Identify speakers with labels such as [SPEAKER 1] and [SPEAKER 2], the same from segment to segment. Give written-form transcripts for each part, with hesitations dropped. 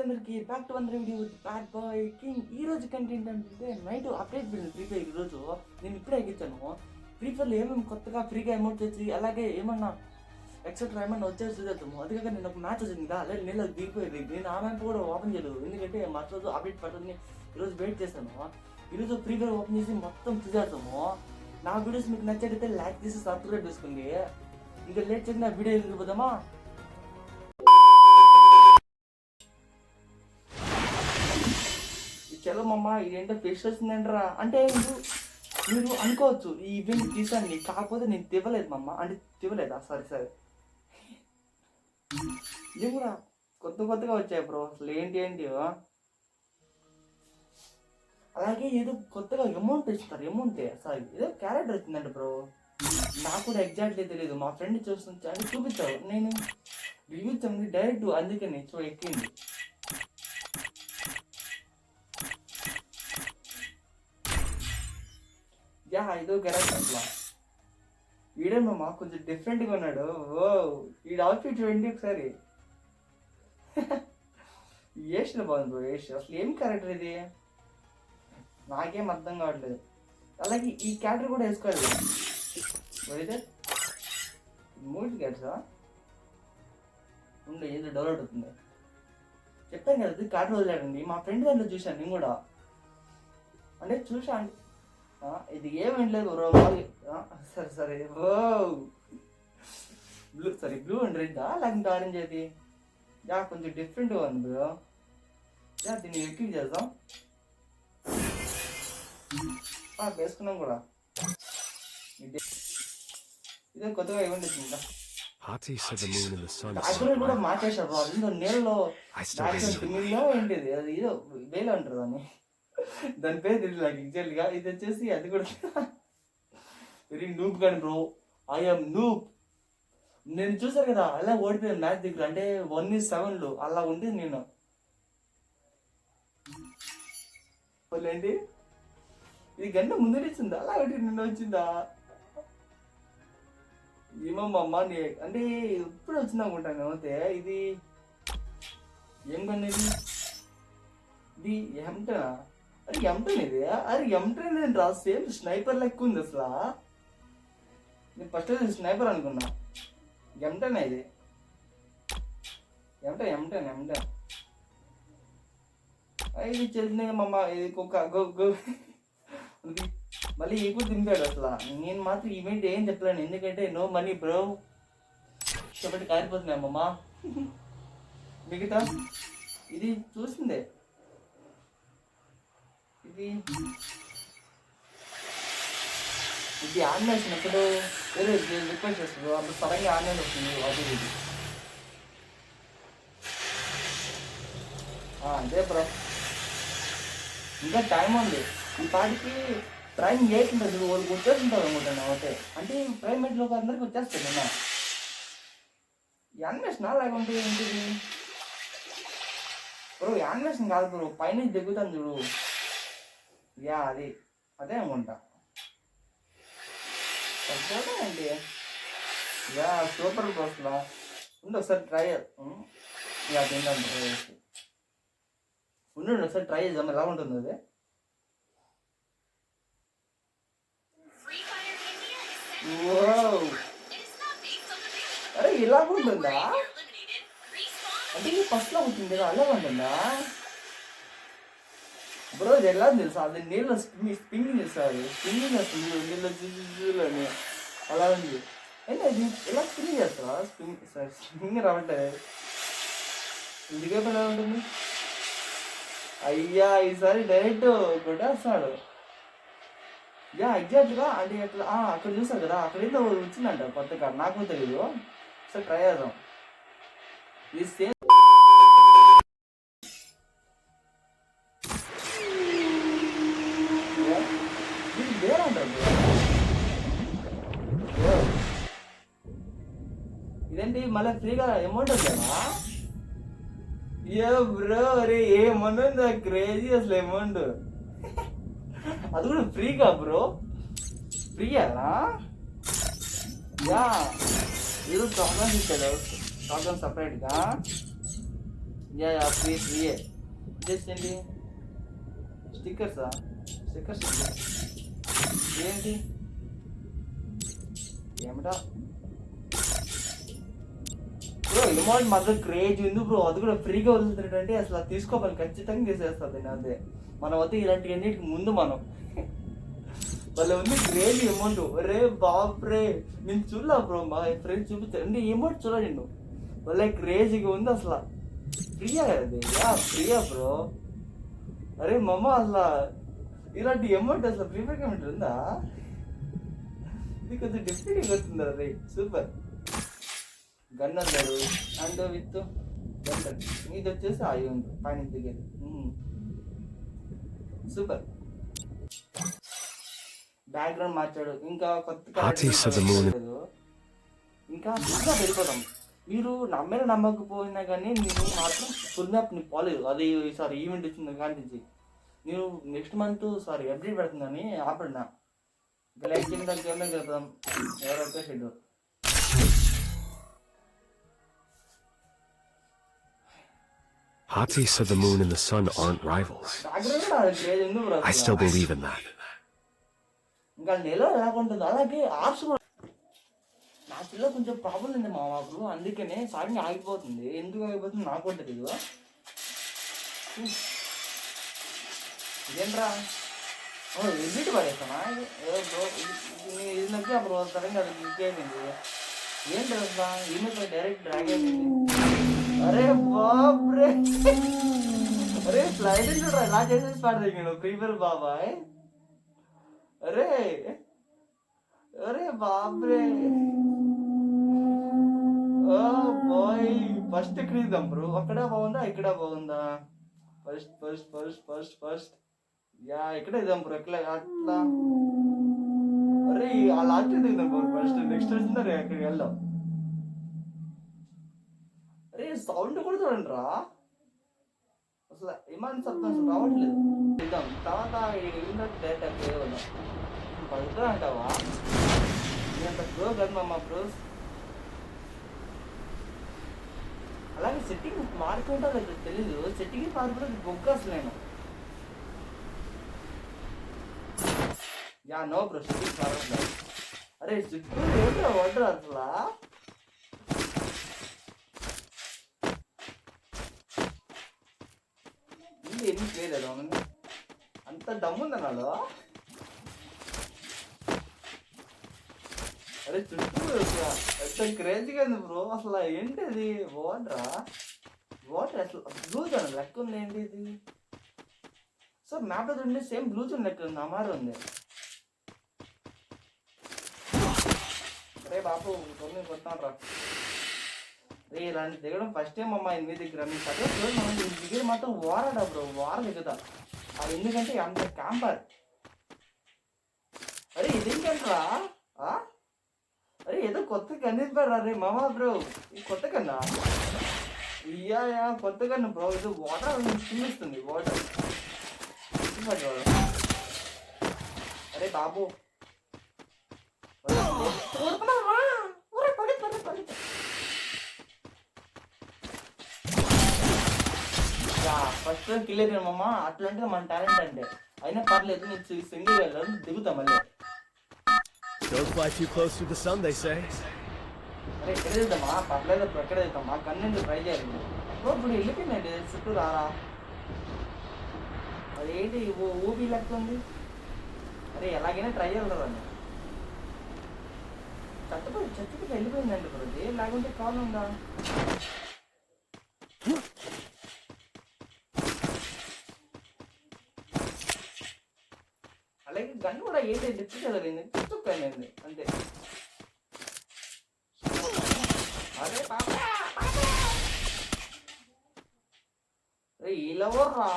[SPEAKER 1] అందరికి back to అందరి video with bad boy king. ఈ రోజు కంటెంట్ అంటే night update bill free fire. ఈరోజు నేను ఇప్పుడే ఎక్కించాను. ఫ్రీ ఫైర్లో ఏమేమి కొత్తగా ఫ్రీగా అమౌంట్ వచ్చి అలాగే ఏమన్నా ఎక్సెట్రా ఏమన్నా వచ్చేసి చూద్దాము. అందుకే నేను ఒక మ్యాచ్ వచ్చింది కదా, అలాగే నేను దిగిపోయేది. నేను ఆ మ్యాప్ కూడా ఓపెన్ చేయలేదు, ఎందుకంటే మరోజు అప్డేట్ పడుతుంది. ఈరోజు వెయిట్ చేస్తాను. ఈరోజు ఫ్రీ ఫైర్ ఓపెన్ చేసి మొత్తం చూసేస్తాము. నా వీడియోస్ మీకు నచ్చైతే లైక్ చేసి సబ్స్క్రైబ్ చేసుకోండి. ఇంకా లేట్ చేసిన వీడియో వెళ్ళిపోదామా? చలో మమ్మ, ఇదేంటో ఫెస్ట్ వస్తుందంటరా అంటే మీరు అనుకోవచ్చు ఈ ఈవెంట్ తీసాను, కాకపోతే నేను తివ్వలేదు మమ్మ. అంటే తివ్వలేదా? సరే ఇది కూడా కొత్తగా వచ్చాయి బ్రో. అసలు ఏంటి అలాగే ఏదో కొత్తగా అమౌంట్ ఇస్తారు. అమౌంట్ సారీ ఏదో క్యారెక్టర్ వచ్చిందంట బ్రో. నాకు కూడా ఎగ్జాక్ట్లీ తెలియదు. మా ఫ్రెండ్ చూస్తుంటే అది చూపించావు, నేను రివ్యూ చెంది డైరెక్ట్ అందుకని ఎక్కింది. యా ఇదో క్యారెక్టర్ అట్లా. వీడేమమ్మా కొంచెం డిఫరెంట్గా ఉన్నాడు. ఓ వీడు అవుట్ఫిట్ చూడండి ఒకసారి. ఏష్ బాగుంది బ్రో. ఏష్ అసలు ఏం క్యారెక్టర్ ఇది, నాకేం అర్థం కావట్లేదు. అలాగే ఈ క్యారెక్టర్ కూడా వేసుకోవాలి. మూవీ క్యారెక్టర్సా ఉండే ఏదో డౌన్లోడ్ అవుతుంది. చెప్పాను కదా క్యారెక్టర్ వదిలేడండి. మా ఫ్రెండ్ దాంట్లో చూశాను నేను కూడా. అంటే చూసా అంటే ఇది ఏమేం లేదు బ్రో. సరే ఓ బ్లూ అండ్ రెడ్ లేకుంటే ఆరెంజ్ అది. యా కొంచెం డిఫరెంట్గా ఉంది బ్రో. యా దీన్ని ఎక్కింగ్ చేద్దాం. వేసుకున్నాం కూడా. ఇదే కొత్తగా ఏమండి వచ్చిందా కూడా మార్చేశారు బ్రో. అది నీళ్ళలో మిల్లో ఏంటిది, అది ఏదో వేలు అంటారు దాన్ని. దాని పేరు తెలియదు నాకు ఎగ్జాక్ట్గా. ఇది వచ్చేసి అది కూడా వెరీ నూప్ కానీ బ్రో. ఐఎమ్ నూప్. నేను చూసాను కదా అలా ఓడిపోయాను మ్యాచ్ దగ్గర. అంటే 1-7 అలా ఉంది నేను. ఏంటి ఇది గంట ముందు వచ్చిందా అలా ఒకటి నిన్న వచ్చిందా ఏమమ్మా? అంటే ఎప్పుడు వచ్చింది అనుకుంటాను అయితే. ఇది ఏం పనేది? ఇది ఎంటనా? అరే ఎంటన్ ఇది. అరే ఎంటన్ రా, సేమ్ స్నైపర్ లెక్క ఉంది అసలు. నేను ఫస్ట్ స్నైపర్ అనుకున్నా. ఎంటనా ఇది? ఎంటన్ ఇది తెలిసిందే మమ్మ. ఇది కుక్క మళ్ళీ ఎక్కువ దింపాడు అసలు. నేను మాత్రం ఈవెంట్ ఏం చెప్పలేను, ఎందుకంటే నో మనీ బ్రో. చెప్పటి కారిపోతున్నాయి అమ్మమ్మ. మిగతా ఇది చూసిందే. ఇది ఆన్లైన్ ఎక్కడో వేరే రిక్వెస్ట్ చేస్తుంది, అప్పుడు సడన్గా ఆన్లైన్ వస్తుంది. అది ఇది అదే బ్రో. ఇంకా టైం ఉంది. ఈ పాటికి ప్రైమ్ 8 ఉంటుంది, వాళ్ళకి వచ్చేస్తుంటారు అనుకుంటాను ఓకే. అంటే ప్రైమ్ 8లో అందరికి వచ్చేస్తుంది నిన్న. యానిమేషన్ లేకుంటే ఏంటిది బ్రో? యానిమేషన్ కాదు బ్రో, పైన దిగుతాను చూడు. యా అదే అనుకుంటా. ఏంటి యా సూపర్ బ్రోస్లా ఉండి ఒకసారి ట్రై ఉండండి, ఒకసారి ట్రై చేద్దాం ఎలా ఉంటుంది అది. అరే ఇలా ఉంటుందా? అంటే ఫస్ట్లో ఉంటుంది కదా అలా ఉంటుందా బ్రో? ఇది ఎలా తెలుసా? అది నీళ్ళు స్పింగింగ్ చేస్తారు. స్పింగింగ్ వస్తుంది నీళ్ళు చూలని అలా ఉంది. అయితే అది ఎలా స్పింగ్ చేస్తారా? స్పింగ్ రావట్లేదు. ఇందుకే ఎలా ఉంటుంది? అయ్యా ఈసారి డైరెక్ట్ కొట్టేస్తాడు. యా ఎగ్జాక్ట్గా. అంటే అట్లా అక్కడ చూసారు కదా, అక్కడ ఏదో వచ్చిందంట కొత్తగా, నాకు తెలియదు. సరే ట్రై చేద్దాం. ఇది సేమ్ ఇది వేరే అంటారు. ఇదేంటి మళ్ళీ ఫ్రీగా అమౌంట్ వచ్చానా? ఏ బ్రో అరే ఏమన్నా క్రేజీ అసలు అమౌంట్. అది కూడా ఫ్రీగా బ్రో. ఫ్రీయానా? యా ఏదో ప్రాబ్లమ్స్ ఇచ్చాడు, ప్రాబ్లమ్ సపరేట్గా. యా ఫ్రీ ఫ్రీయే. జస్ట్ ఏంటి స్టిక్కర్సా? స్టిక్కర్స్ ఏంటి ఏమిటా బ్రో? ఎమౌంట్ మాత్రం క్రేజ్ ఉంది బ్రో. అది కూడా ఫ్రీగా వదులుతున్నట్టంటే అసలు అది తీసుకోవాలి, ఖచ్చితంగా తీసేస్తుంది. అదే మనం వద్ద ఇలాంటి అన్నిటికి ముందు మనం వాళ్ళ ఉంది క్రేజ్ అమౌంట్. రే బాప్ రే, నేను చూడలే బ్రో, మా ఫ్రెండ్స్ చూపిస్తాను అంటే అమౌంట్ చూడ నేను. వాళ్ళ క్రేజీగా ఉంది అసలు. ఫ్రీయా అది? యా ఫ్రీయా బ్రో. అరే మమ్మ అసలు ఇలాంటి అమౌంట్ అసలు ప్రీపేర్ అమౌంట్ ఉందా? ఇది కొంచెం డిఫరెంట్గా వస్తుంది. అరే సూపర్. గన్ అన్నాడు అండ్ విత్ గన్. ఇది వచ్చేసి అయి ఉంది పైన దిగేది. సూపర్. బ్యాక్గ్రౌండ్ మార్చాడు, ఇంకా కొత్త ఇంకా ఇంకా వెళ్ళిపోతాం. మీరు నమ్మేలా నమ్మకపోయినా కానీ నేను మాత్రం ఫుల్ మ్యాప్ ని పోలేదు. అది సారీ ఈవెంట్ వచ్చింది కానీ నేను నెక్స్ట్ మంత్ సారీ అప్డేట్ పెడుతుందని ఆపడినా. ఇంకా లైక్ చేయండి, దానికి ఏమైనా చెప్తాం. ఎవరైతే schedule
[SPEAKER 2] Hati said the moon and the sun aren't rivals. I still believe in that.
[SPEAKER 1] ఇంకా నెల ఎలాగుంటుంది అలాగే ఆర్ట్స్ కూడా. నా పిల్ల కొంచెం ప్రాబ్లం ఉంది మా మాకు, అందుకనే సాగింగ్ ఆగిపోతుంది. ఎందుకు ఆగిపోతుంది నాకు కూడా తెలియదు. ఇదేంట్రా ఎగ్జిట్ పడేస్తానా? ఇది నచ్చి అప్పుడు వస్తారని అది ఇంకేమైంది ఏంటి అసలు ఈమెయిల్ డైరెక్ట్ డ్రాగ్ అయిపోయింది. అరే బాబ్రే, అరే ఫ్లైట్ చూడరా ఎలా చేసేసి పడతాను ప్రీపేర్ బాబాయ్. అరే అరే బాబ్రే, ఓ బాయ్. ఫస్ట్ ఎక్కడిద్దాం బ్రో? అక్కడ బాగుందా ఇక్కడ బాగుందా? First first first first first yeah ఎక్కడ ఇద్దాం బ్రో? ఎట్లా అట్లా? అరే ఆ లాస్ట్ దిగుదాం బ్రో ఫస్ట్. నెక్స్ట్ వచ్చిందా రే అక్కడికి వెళ్దాం. అరే సౌండ్ కూడా చూడండి రా, అసలు ఏమని శబ్దం అసలు రావట్లేదు. ఇద్దాం తర్వాత డైరెక్ట్ అక్కడ వెళ్దాం. పడుతుంది అంటావా? నేనంత ప్రో కదా మా ప్రోస్. అలాగే సెట్టింగ్ మారుతుంటా లేదు తెలీదు. సెట్టింగ్ మారిపోతే బొగ్గ అసలు నేను. యా నో బ్రో, సెట్టింగ్ మారట్లేదు. అరే చుట్టూ ఏంటో వడ్డు అసలు. ఎన్ని లేదు అంత దమ్ముందా నాలో? అరే చుట్టూ ఎంత క్రేజీగా ఉంది బ్రో అసలు. ఏంటి అది వాటరా? వాటర్ అసలు బ్లూ జోన్ లెక్క ఉంది. ఏంటి ఇది? సో మ్యాప్ లో ఉండి సేమ్ బ్లూ జోన్ లెక్క ఉంది, అమారు ఉంది. అరే బాబు కొన్ని కొట్టాను రా. రే ఇలాంటి దిగడం ఫస్ట్ టైం అమ్మా మీ దగ్గర. మీ చదివే మనం దిగేది మాత్రం వారాడా బ్రో, వార దిగుతా. అది ఎందుకంటే అంత క్యాంపర్. అరే ఇదేంటరా? అరే ఏదో కొత్త కనిపారా రే మామా బ్రో? ఈ కొత్త కన్నా ఇయ్యా కొత్త కన్నా బ్రో. ఇది వాటర్ చూపిస్తుంది, వాటర్. అరే బాబు ఫస్ట్ కిల్ అయిపోయిన మమ్మ. అట్లాంటిది మన టాలెంట్ అంటే. అయినా పర్లేదు, నేను సింగిల్ వెళ్ళాను దిగుతా మళ్ళీ.
[SPEAKER 2] Don't fly too close to the sun, they say.
[SPEAKER 1] అరే ఎక్కడ వెళ్తామా? పర్లేదు ఇప్పుడు ఎక్కడ వెళ్తామా? కన్ను ట్రై చేయాలి బ్రో. ఇప్పుడు వెళ్ళిపోయిందండి చుట్టూ రారా. అదేంటి ఊపి లెక్క ఉంది. అరే ఎలాగైనా ట్రై చేయాలి. చచ్చిపోయి వెళ్ళిపోయిందండి బ్రో. అది లేకుంటే కాల్ ఉందా? అలాగే గన్ కూడా ఏంటి డిఫరెంట్ చదివింది, చుట్టుపోయింది అంతే. అరే అరే ఈలెవర్రా?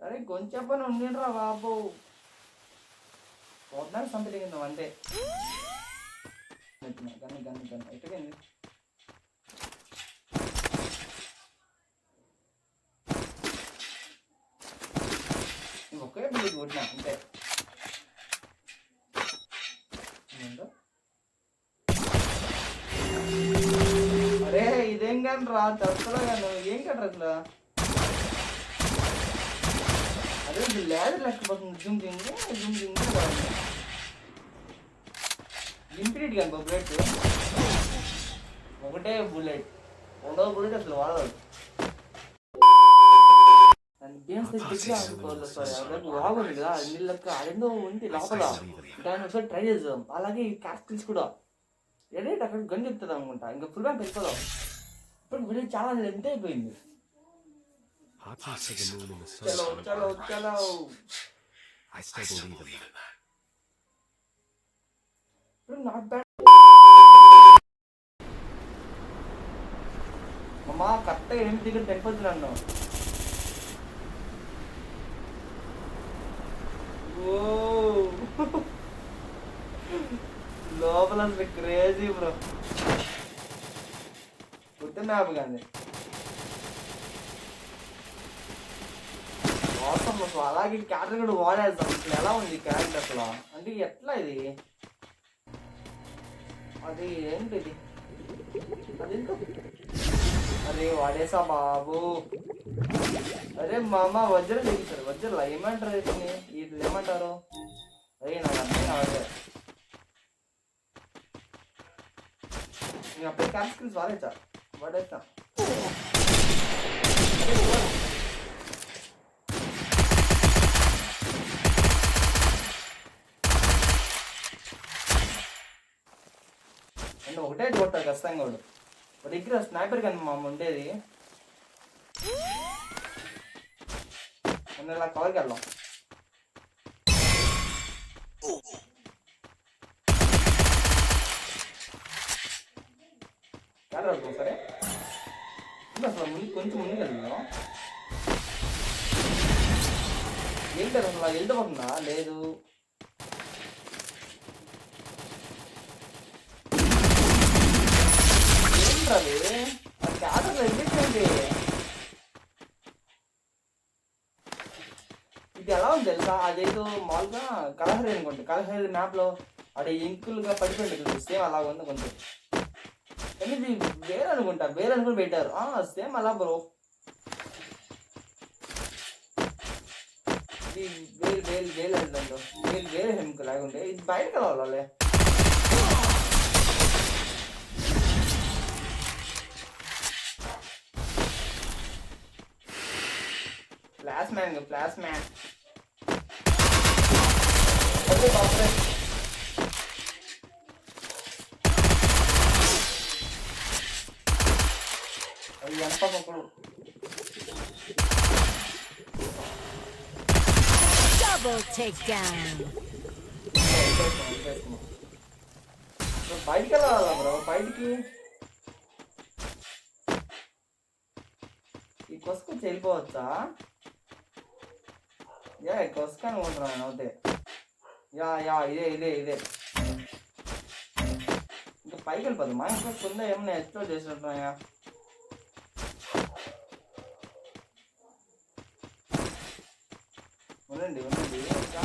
[SPEAKER 1] అరే కొంచెం పని ఉండిండ్రా బాబు. పొద్దున్న సంపలిందాం అంతే. గన్ను గన్ను గన్ను ఎక్కడికి ఒకే బిల్డింగ్ కొట్టినా అంతే. అదేం కానీ రా చెప్తారా కానీ ఏం కట్టరు అసలు అదే లేదు లేకపోతుంది జుమ్ జింగ్ ఇంప్లీట్ కానీ బుల్లెట్ ఒకటే బుల్లెట్ రెండో బుల్లెట్ అసలు వాడదు గేమ్స్ దగ్గర అనుకోవాలి సారీ రేపు బాగుంది కదా నీళ్ళకి అదేందో ఉంది లోపల దాన్ని ఒకసారి ట్రై చేద్దాం అలాగే ఈ క్యాస్టిల్స్ కూడా ఎడేట్ అక్కడ గన్ చెప్తుంది అనుకుంటా ఇంకా ఫుల్ బ్యాంక్ వెళ్ళిపోదాం ఇప్పుడు వీళ్ళు చాలా ఎంత అయిపోయింది చలో చలో చలో
[SPEAKER 2] I still believe in that.
[SPEAKER 1] ఇప్పుడు నాట్ బ్యాడ్ అమ్మా కరెక్ట్గా 8 దగ్గర తెగిపోతుంది అన్నావు లోపల అసలు క్రేజీ బ్రో గుర్తు మ్యాప్ కానీ అవసరం అసలు అలాగే క్యారెక్టర్ కూడా వాడేద్దాం అసలు ఎలా ఉంది క్యారెక్టర్ అసలు అంటే ఎట్లా ఇది అది ఏంటిది అదేంటో అరే వాడేసా బాబు అరే మా అమ్మ వజ్రం చేయించారు వజ్రలా ఏమంటారు వీటిని వీటిని ఏమంటారు అరే నాకు అర్థం కావాలి నేను అప్పుడే క్యాప్ స్కిల్స్ వాడేసా వాడేస్తా అంటే ఒకటే కొట్టారు ఖచ్చితంగా వాడు ఒక దగ్గర స్నైపర్ కానీ మా అమ్మ ఉండేది నేను ఇలా కవర్కి వెళ్దాం వెళ్దాం సరే అసలు ముందు కొంచెం ముందుకు వెళ్దాం ఏంటి అసలు అలా వెళ్ళిపోతుందా లేదు ఏంటది అది కాదు వెళ్ళిపోయింది ఇది ఎలా ఉంది తెలుసా అదేదో మామూలుగా కలహరి అనుకోండి కలహరి మ్యాప్లో అదే ఇంకులుగా పడిపోయింది సేమ్ అలా ఉంది కొంచెం కానీ ఇది వేరే అనుకుంటా వేరే అనుకుని పెట్టారు సేమ్ అలా బ్రో ఇది వేరు వేరు వేలు వెళ్తాం వేరు వేరే హెమ్కు లాగుంటే ఇది బయటకు రావాలి ఫ్లాష్ మ్యాన్ ఓకే బాబు అది ఎంపకప్పుడు
[SPEAKER 3] Double takedown.
[SPEAKER 1] బయటికి వెళ్ళాలా బ్రో బయటికి ఈ కొసుకొచ్చి వెళ్ళిపోవచ్చా కొసుక అనుకుంటున్నాను అవుతే ఇదే ఇంకా పైకి వెళ్ళిపోదు మా ఇంట్లో కింద ఏమన్నా ఎక్స్ప్లోర్ చేసినట్టున్నాయా ఉండండి ఇంకా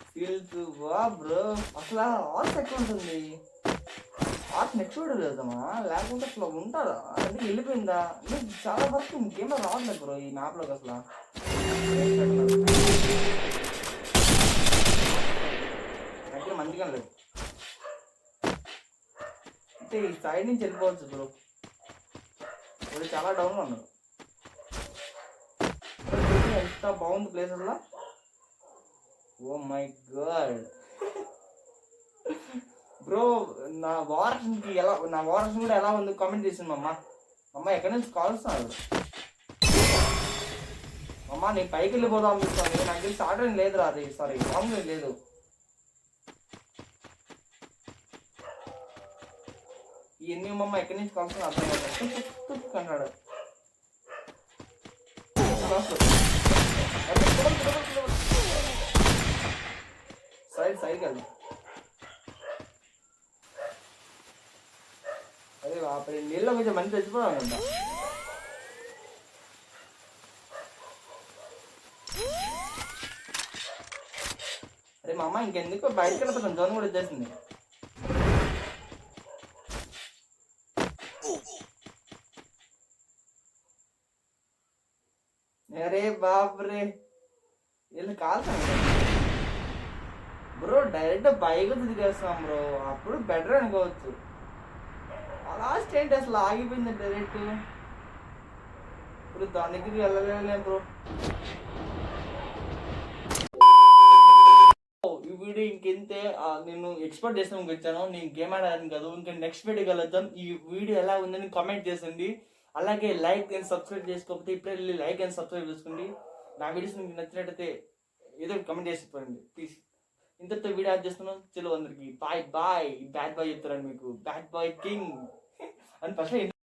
[SPEAKER 1] ఫీల్స్ వా బ్రో అసలు ఆర్ట్స్ ఎక్కువ ఉంటుంది ఆర్ట్ నెక్స్ట్ వీడియో చేద్దామా లేకుంటే అసలు ఉంటుందా అంటే వెళ్ళిపోయిందా నీకు చాలా వరకు ఇంకేమో రావట్లేదు బ్రో ఈ మ్యాప్లోకి అసలు దగ్గర మంచిగా లేదు అంటే ఈ సైడ్ నుంచి వెళ్ళిపోవచ్చు బ్రో ఇప్పుడు చాలా డౌన్గా ఉన్నారు ఎంత బాగుంది ప్లేస్ అసలు ఓ మై గాడ్ బ్రో నా వారస్ కూడా ఎలా ఉంది కామెంట్ చేసింది అమ్మ ఎక్కడి నుంచి కాల్స్తున్నారు అమ్మ నేను పైకి వెళ్ళిపోదాం అనిపిస్తాను నాకు తెలిసి ఆర్డర్ ఏం లేదు అది సారీ రాంగ్ లేదు ఇవన్నీ అమ్మ ఎక్కడి నుంచి కాల్స్తున్నా అర్థం అంటాడు సైడ్కి వెళ్దాం అదే అప్పుడు నీళ్ళ కొంచెం మంచి తెచ్చిపోదాం అంట అరే మా అమ్మ ఇంకెందుకు బయటకు వెళ్ళిపోతాం జోన్ కూడా వచ్చేసింది అరే బాబ్రే వీళ్ళు కాల్తాను బ్రో, డైరెక్ట్ బైక్ దిగేస్తాం బ్రో, అప్పుడు బెటర్ అనుకోవచ్చు. లాస్ట్ ఏంటి అసలు ఆగిపోయింది డైరెక్ట్. ఇప్పుడు దాని దగ్గరికి వెళ్ళలేను బ్రో. ఈ వీడియో ఇంకెంతే, నేను ఎక్స్పెక్ట్ చేస్తాను వచ్చాను, నేను గేమ్ ఆడాను కాదు. ఇంకా నెక్స్ట్ వీడియో కలుద్దాం. ఈ వీడియో ఎలా ఉందని కామెంట్ చేసండి. అలాగే లైక్ అండ్ సబ్స్క్రైబ్ చేసుకోకపోతే ఇప్పుడే వెళ్ళి లైక్ అండ్ సబ్స్క్రైబ్ చేసుకోండి. నా వీడియోస్ మీకు నచ్చినట్టయితే ఏదో కమెంట్ చేసి చెప్పండి ప్లీజ్. ఇంతతో వీడియో యాడ్ చేస్తున్నాను. చలో అందరికి బాయ్ బాయ్. బ్యాడ్ బాయ్ చెప్తారని మీకు, బ్యాడ్ బాయ్ కింగ్ అని ఫస్ట్